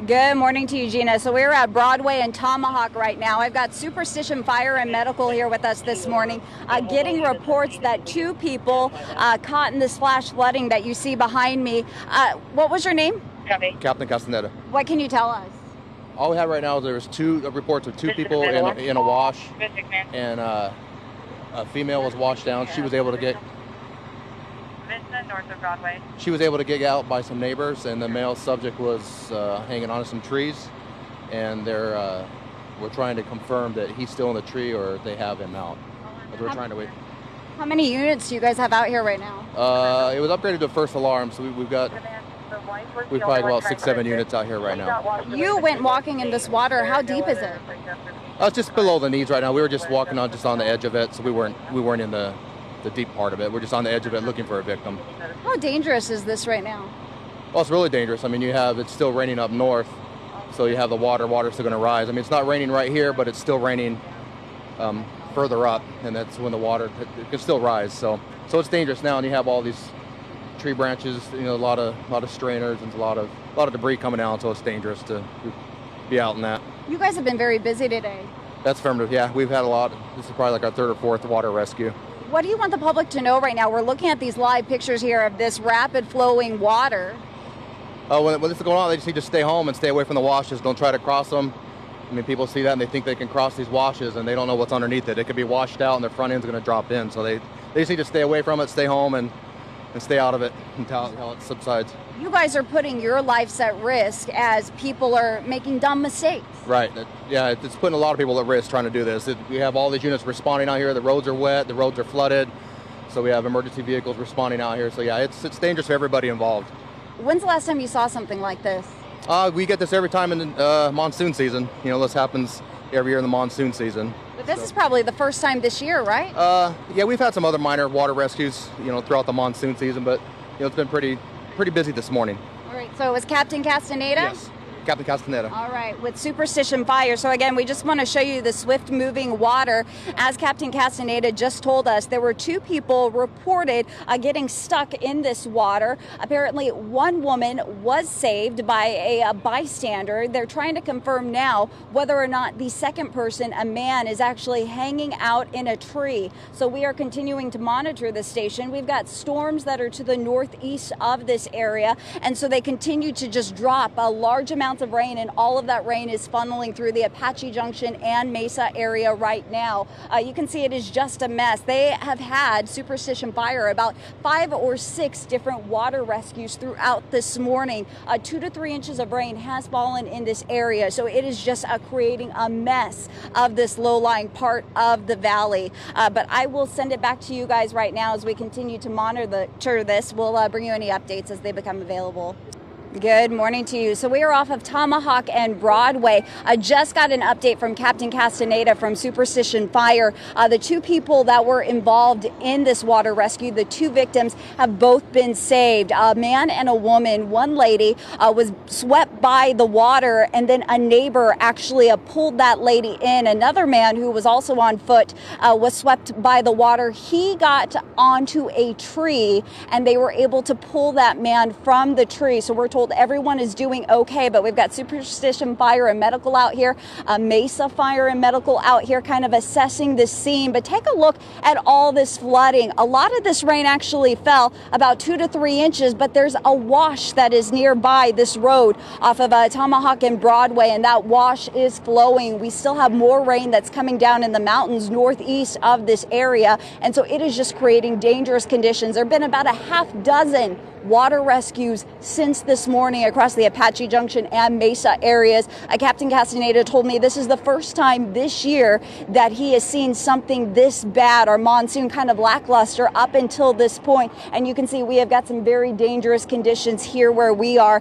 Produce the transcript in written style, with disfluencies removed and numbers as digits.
Good morning to you, Gina. So we're at Broadway and Tomahawk right now. I've got Superstition Fire and Medical here with us this morning, getting reports that two people caught in this flash flooding that you see behind me. What was your name? Captain Castaneda. What can you tell us? All we have right now is there's two reports of two people in a wash, and a female was washed down. She was able to get north of Broadway. She was able to get out by some neighbors, and the male subject was hanging onto some trees, and we're trying to confirm that he's still in the tree or they have him out. As we're trying to wait. How many units do you guys have out here right now? It was upgraded to first alarm, so we've probably about 6-7 units out here right now. You went walking in this water. How deep is it? It's just below the knees right now. We were just walking on the edge of it, so we weren't in the deep part of it. We're just on the edge of it looking for a victim. How dangerous is this right now? Well, it's really dangerous. I mean, it's still raining up north, so you have the water's still going to rise. I mean, it's not raining right here, but it's still raining further up, and that's when the water it can still rise. So it's dangerous now, and you have all these tree branches, a lot of strainers and a lot of debris coming down, so it's dangerous to be out in that. You guys have been very busy today. That's affirmative. Yeah, we've had a lot. This is probably like our third or fourth water rescue. What do you want the public to know right now? We're looking at these live pictures here of this rapid flowing water. When this is going on, they just need to stay home and stay away from the washes. Don't try to cross them. I mean, people see that and they think they can cross these washes, and they don't know what's underneath it. It could be washed out and their front end's going to drop in. So they just need to stay away from it, stay home, and stay out of it until it subsides. You guys are putting your lives at risk as people are making dumb mistakes. Right. Yeah, it's putting a lot of people at risk trying to do this. We have all these units responding out here. The roads are wet. The roads are flooded. So we have emergency vehicles responding out here. So yeah, it's dangerous for everybody involved. When's the last time you saw something like this? We get this every time in the monsoon season. This happens every year in the monsoon season. But this is probably the first time this year, right? Yeah, we've had some other minor water rescues, throughout the monsoon season, but it's been pretty busy this morning. All right, so it was Captain Castaneda? Yes, Captain Castaneda. All right, with Superstition Fire. So again, we just want to show you the swift-moving water. As Captain Castaneda just told us, there were two people reported getting stuck in this water. Apparently, one woman was saved by a bystander. They're trying to confirm now whether or not the second person, a man, is actually hanging out in a tree. So we are continuing to monitor the station. We've got storms that are to the northeast of this area, and so they continue to just drop a large amount of rain, and all of that rain is funneling through the Apache Junction and Mesa area right now. You can see it is just a mess. They have had Superstition Fire about 5 or 6 different water rescues throughout this morning. 2 to 3 inches of rain has fallen in this area, so it is just creating a mess of this low-lying part of the valley. But I will send it back to you guys right now as we continue to monitor this. We'll bring you any updates as they become available. Good morning to you. So we are off of Tomahawk and Broadway. I just got an update from Captain Castaneda from Superstition Fire. The two people that were involved in this water rescue, the two victims, have both been saved. A man and a woman. One lady was swept by the water, and then a neighbor actually pulled that lady in. Another man who was also on foot was swept by the water. He got onto a tree, and they were able to pull that man from the tree. So we're told everyone is doing okay, but we've got Superstition Fire and Medical out here, Mesa Fire and Medical out here kind of assessing this scene. But take a look at all this flooding. A lot of this rain actually fell about 2 to 3 inches, but there's a wash that is nearby this road off of Tomahawk and Broadway, and that wash is flowing. We still have more rain that's coming down in the mountains northeast of this area, and so it is just creating dangerous conditions. There have been about a half dozen water rescues since this morning across the Apache Junction and Mesa areas. Captain Castaneda told me this is the first time this year that he has seen something this bad. Our monsoon kind of lackluster up until this point, and you can see we have got some very dangerous conditions here where we are.